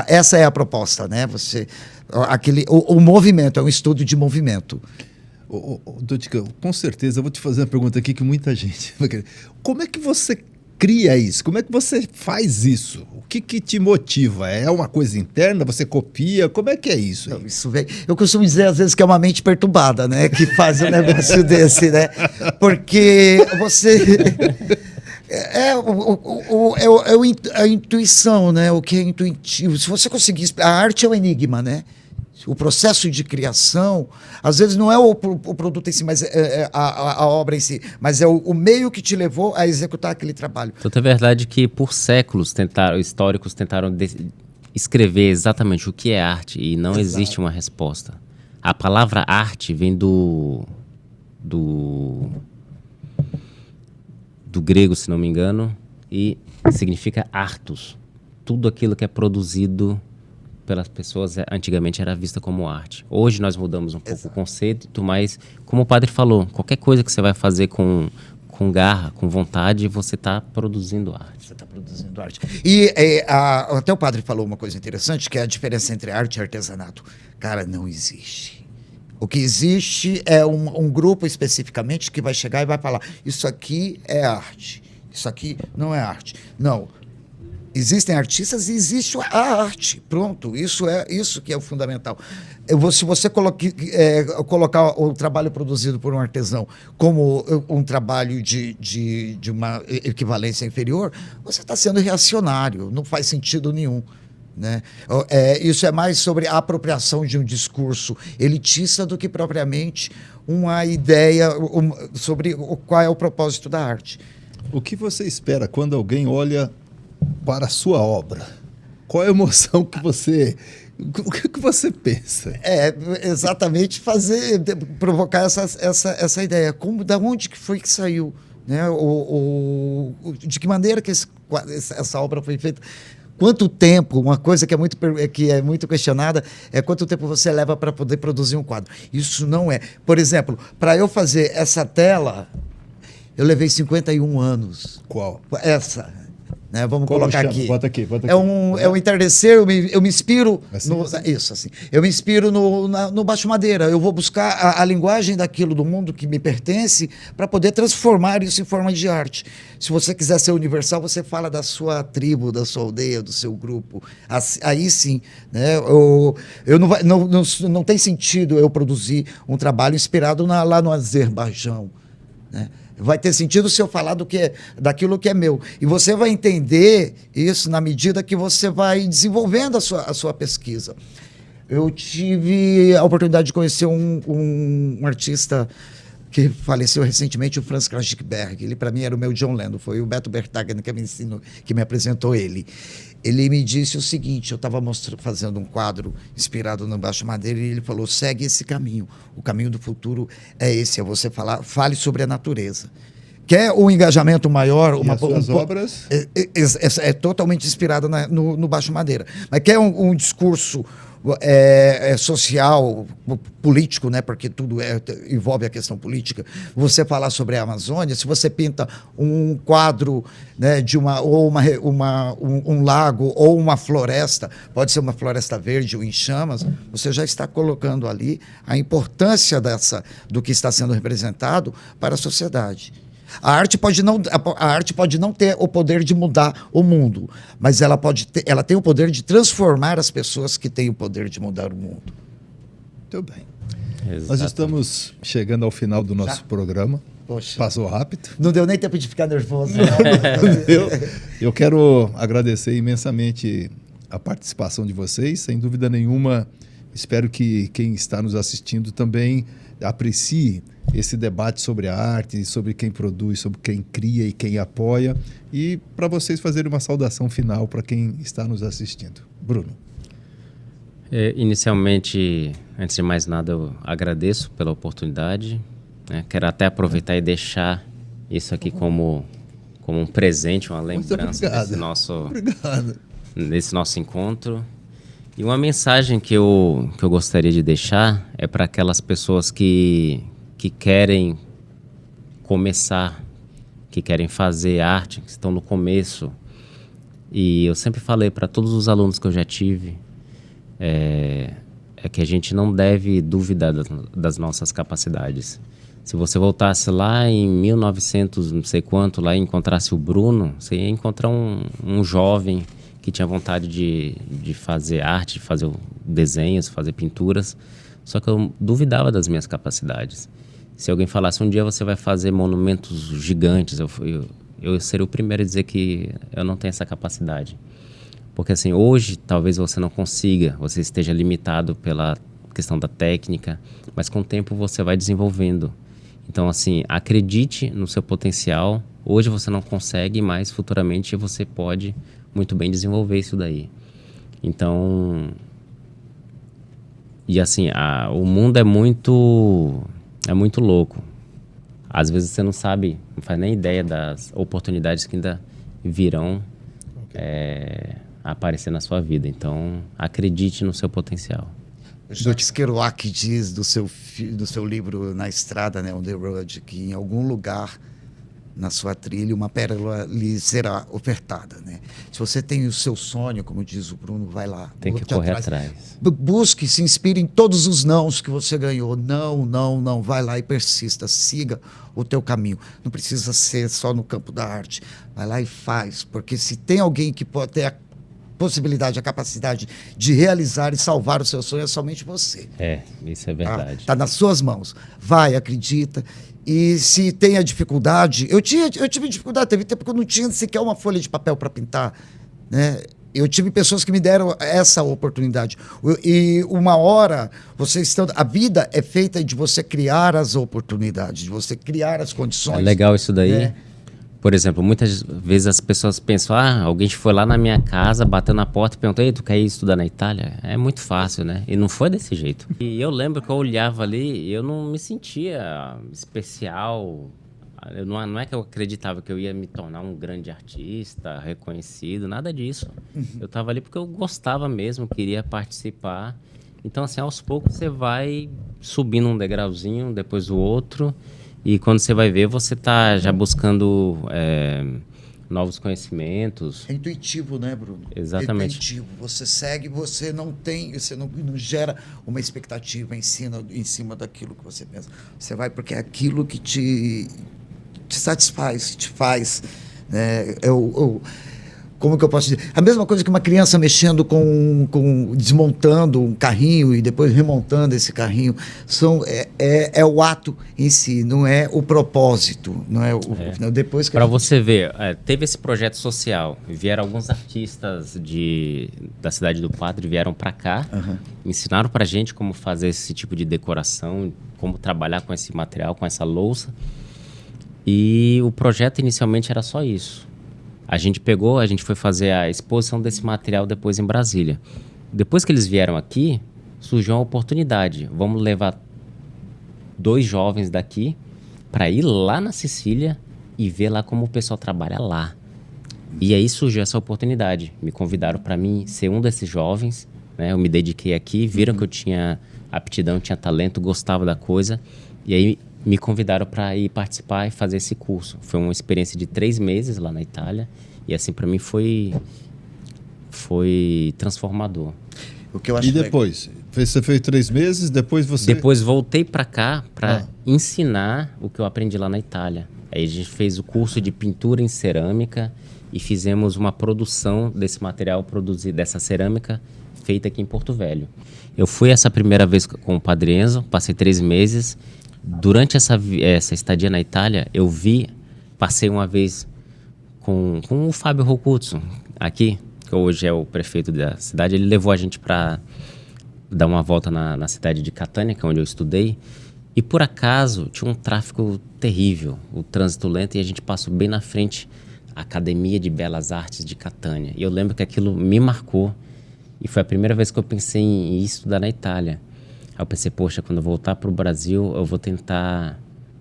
Essa é a proposta, né? O movimento é um estudo de movimento. Dutka, com certeza eu vou te fazer uma pergunta aqui que muita gente vai querer. Como é que você cria isso? Como é que você faz isso? O que te motiva? É uma coisa interna? Você copia? Como é que é isso? Eu costumo dizer às vezes que é uma mente perturbada, né? Que faz um negócio desse, né? Porque você... a intuição, né? O que é intuitivo. Se você conseguir... A arte é um enigma, né? O processo de criação, às vezes não é o produto em si, mas a obra em si, mas é o meio que te levou a executar aquele trabalho. Então, é verdade que por séculos históricos tentaram escrever exatamente o que é arte e não existe uma resposta. A palavra arte vem do grego, se não me engano, e significa artos. Tudo aquilo que é produzido pelas pessoas antigamente era vista como arte. Hoje nós mudamos um pouco o conceito, mas como o padre falou, qualquer coisa que você vai fazer com com garra, com vontade, você está produzindo arte. Você está produzindo arte. E até o padre falou uma coisa interessante, que é a diferença entre arte e artesanato. Cara, não existe. O que existe é um grupo especificamente que vai chegar e vai falar: isso aqui é arte, isso aqui não é arte. Não. Existem artistas e existe a arte. Pronto, isso que é o fundamental. Se você colocar o trabalho produzido por um artesão como um trabalho de uma equivalência inferior, você está sendo reacionário, não faz sentido nenhum. Né? Isso é mais sobre a apropriação de um discurso elitista do que propriamente uma ideia sobre qual é o propósito da arte. O que você espera quando alguém olha para a sua obra? Qual é a emoção que você... O que você pensa? Exatamente provocar essa ideia. Da onde que foi que saiu? Né? De que maneira que essa obra foi feita? Quanto tempo? Uma coisa que é muito questionada é quanto tempo você leva para poder produzir um quadro. Isso não é. Por exemplo, para eu fazer essa tela, eu levei 51 anos. Qual? Essa. Né? Vamos colocar aqui. Bota aqui. É um entardecer, eu me inspiro... Eu me inspiro no baixo madeira. Eu vou buscar a linguagem daquilo do mundo que me pertence para poder transformar isso em forma de arte. Se você quiser ser universal, você fala da sua tribo, da sua aldeia, do seu grupo. Aí sim. Né? Não tem sentido eu produzir um trabalho inspirado lá no Azerbaijão. Né? Vai ter sentido se eu falar daquilo que é meu. E você vai entender isso na medida que você vai desenvolvendo a sua pesquisa. Eu tive a oportunidade de conhecer um artista que faleceu recentemente, o Franz Krajicberg. Ele, para mim, era o meu John Lennon. Foi o Beto Bertagen que me apresentou ele. Ele me disse o seguinte: eu estava fazendo um quadro inspirado no baixo madeira, e ele falou: segue esse caminho. O caminho do futuro é esse, é você fale sobre a natureza. Quer um engajamento maior? As suas obras? É totalmente inspirada no baixo madeira. Mas quer um discurso social, político, né? Porque tudo envolve a questão política. Você falar sobre a Amazônia, se você pinta um quadro, né, um lago ou uma floresta, pode ser uma floresta verde ou em chamas, você já está colocando ali a importância do que está sendo representado para a sociedade. A arte pode não ter o poder de mudar o mundo, mas ela tem o poder de transformar as pessoas que têm o poder de mudar o mundo. Muito bem. Exatamente. Nós estamos chegando ao final do nosso programa. Poxa. Passou rápido. Não deu nem tempo de ficar nervoso. Eu quero agradecer imensamente a participação de vocês. Sem dúvida nenhuma, espero que quem está nos assistindo também aprecie esse debate sobre a arte, sobre quem produz, sobre quem cria e quem apoia. E para vocês fazerem uma saudação final para quem está nos assistindo. Bruno. Inicialmente, antes de mais nada, eu agradeço pela oportunidade. Né? Quero até aproveitar e deixar isso aqui como um presente, uma lembrança desse nosso encontro. E uma mensagem que eu gostaria de deixar é para aquelas pessoas que querem começar, que querem fazer arte, que estão no começo. E eu sempre falei para todos os alunos que eu já tive, é que a gente não deve duvidar das nossas capacidades. Se você voltasse lá em 1900, não sei quanto, lá e encontrasse o Bruno, você ia encontrar um jovem que tinha vontade de fazer arte, de fazer desenhos, fazer pinturas, só que eu duvidava das minhas capacidades. Se alguém falasse, um dia você vai fazer monumentos gigantes, eu seria o primeiro a dizer que eu não tenho essa capacidade. Porque assim, hoje talvez você não consiga, você esteja limitado pela questão da técnica, mas com o tempo você vai desenvolvendo. Então assim, acredite no seu potencial. Hoje você não consegue, mas futuramente você pode muito bem desenvolver isso daí. Então, e assim, o mundo é muito louco. Às vezes você não sabe, não faz nem ideia das oportunidades que ainda virão aparecer na sua vida. Então, acredite no seu potencial. Jacques Kerouac diz do seu livro Na Estrada, né, On the Road, que em algum lugar na sua trilha, uma pérola lhe será ofertada, né? Se você tem o seu sonho, como diz o Bruno, vai lá. Tem que correr atrás. Busque, se inspire em todos os nãos que você ganhou. Não. Vai lá e persista. Siga o teu caminho. Não precisa ser só no campo da arte. Vai lá e faz. Porque se tem alguém que pode ter a possibilidade, a capacidade de realizar e salvar o seu sonho, é somente você. Isso é verdade. Tá nas suas mãos. Vai, acredita. E se tem a dificuldade... Eu tive dificuldade, teve tempo que eu não tinha sequer uma folha de papel para pintar, né? Eu tive pessoas que me deram essa oportunidade. E uma hora, a vida é feita de você criar as oportunidades, de você criar as condições. É legal isso daí. Né? Por exemplo, muitas vezes as pessoas pensam, alguém foi lá na minha casa, bateu na porta e perguntou, tu quer ir estudar na Itália? É muito fácil, né? E não foi desse jeito. E eu lembro que eu olhava ali e eu não me sentia especial. Não é que eu acreditava que eu ia me tornar um grande artista, reconhecido, nada disso. Eu estava ali porque eu gostava mesmo, queria participar. Então, assim, aos poucos você vai subindo um degrauzinho, depois o outro... E quando você vai ver, você está já buscando novos conhecimentos. É intuitivo, né, Bruno? Exatamente. É intuitivo. Você segue, você não gera uma expectativa em cima daquilo que você pensa. Você vai porque é aquilo que te satisfaz, te faz. Né? Como que eu posso dizer? A mesma coisa que uma criança mexendo desmontando um carrinho e depois remontando esse carrinho. É o ato em si, não é o propósito. Não é depois que para você ver, teve esse projeto social. Vieram alguns artistas da cidade do Padre, vieram para cá, ensinaram para a gente como fazer esse tipo de decoração, como trabalhar com esse material, com essa louça. E o projeto inicialmente era só isso. A gente foi fazer a exposição desse material depois em Brasília. Depois que eles vieram aqui, surgiu uma oportunidade. Vamos levar 2 jovens daqui para ir lá na Sicília e ver lá como o pessoal trabalha lá. E aí surgiu essa oportunidade. Me convidaram para mim ser um desses jovens, né? Eu me dediquei aqui, viram que eu tinha aptidão, tinha talento, gostava da coisa. E aí me convidaram para ir participar e fazer esse curso. Foi uma experiência de 3 meses lá na Itália. E assim, para mim foi transformador. O que eu acho depois? Você fez 3 meses, depois você... Depois voltei para cá para ensinar o que eu aprendi lá na Itália. Aí a gente fez o curso de pintura em cerâmica e fizemos uma produção desse material, dessa cerâmica feita aqui em Porto Velho. Eu fui essa primeira vez com o Padre Enzo, passei 3 meses. Durante essa estadia na Itália, passei uma vez com o Fábio Rocuzzo, aqui, que hoje é o prefeito da cidade. Ele levou a gente para dar uma volta na cidade de Catânia, que é onde eu estudei, e por acaso tinha um tráfego terrível, o trânsito lento, e a gente passou bem na frente da Academia de Belas Artes de Catânia. E eu lembro que aquilo me marcou, e foi a primeira vez que eu pensei em estudar na Itália. Aí eu pensei, poxa, quando eu voltar para o Brasil, eu vou tentar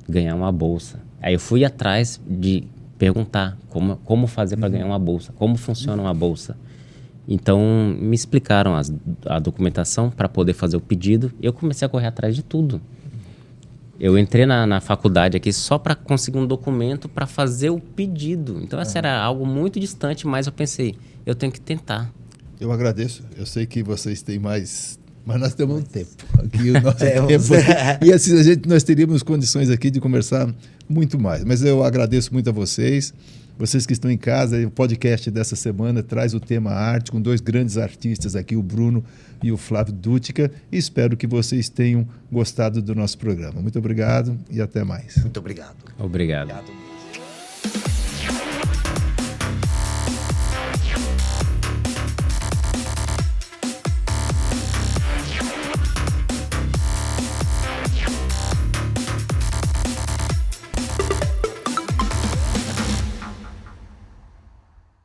ganhar uma bolsa. Aí eu fui atrás de perguntar como fazer para ganhar uma bolsa, como funciona uma bolsa. Então, me explicaram a documentação para poder fazer o pedido e eu comecei a correr atrás de tudo. Eu entrei na faculdade aqui só para conseguir um documento para fazer o pedido. Então, essa era algo muito distante, mas eu pensei, eu tenho que tentar. Eu agradeço. Eu sei que vocês têm mais... Mas nós temos um tempo. Aqui o nosso tempo. E assim, nós teríamos condições aqui de conversar muito mais. Mas eu agradeço muito a vocês. Vocês que estão em casa, o podcast dessa semana traz o tema arte com 2 grandes artistas aqui, o Bruno e o Flávio Dutka. E espero que vocês tenham gostado do nosso programa. Muito obrigado e até mais. Muito obrigado. Obrigado.